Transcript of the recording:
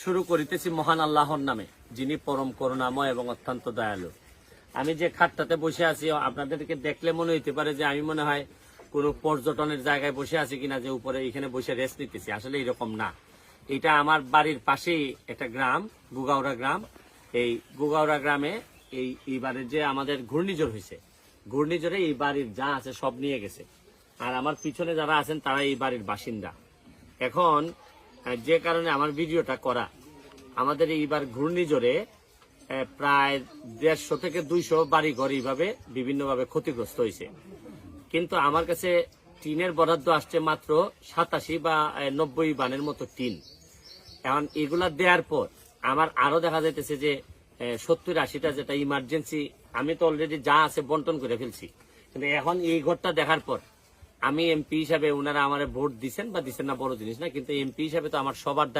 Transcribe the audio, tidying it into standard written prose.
শুরু করিতেছি মহান আল্লাহর নামে, যিনি পরম করুণাময় এবং অত্যন্ত দয়ালু। আমি যে খাটটাতে বসে আছি, আপনাদেরকে দেখলে মনে হইতে পারে যে আমি মনে হয় কোনো পর্যটনের জায়গায় বসে আছি কিনা, যে উপরে এখানে বসে রেস্ট নিতেছি। আসলে এরকম না। এটা আমার বাড়ির পাশেই একটা গ্রাম, গুগাউড়া গ্রাম। এই গুগাউড়া গ্রামে এইবারের যে আমাদের ঘূর্ণিঝড় হয়েছে, ঘূর্ণিঝড়ে এই বাড়ির যা আছে সব নিয়ে গেছে। আর আমার পিছনে যারা আছেন তারা এই বাড়ির বাসিন্দা। এখন যে কারণে আমার ভিডিওটা করা, আমাদের এইবার ঘূর্ণিঝড়ে প্রায় 150 থেকে 200 বাড়িঘর এইভাবে বিভিন্নভাবে ক্ষতিগ্রস্ত হয়েছে। কিন্তু আমার কাছে টিনের বরাদ্দ আসছে মাত্র 87 বা 90 বানের মতো টিন। এখন এগুলা দেওয়ার পর আমার আরো দেখা যাইতেছে যে 70-80টা যেটা ইমার্জেন্সি, আমি তো অলরেডি যা আছে বন্টন করে ফেলছি। কিন্তু এখন এই ঘরটা দেখার পর আমি এমপি হিসাবে, ওনারা আমার ভোট দিচ্ছেন বা দিচ্ছেন না বড় জিনিস না, কিন্তু এমপি হিসাবে তো আমার সবার দায়িত্ব।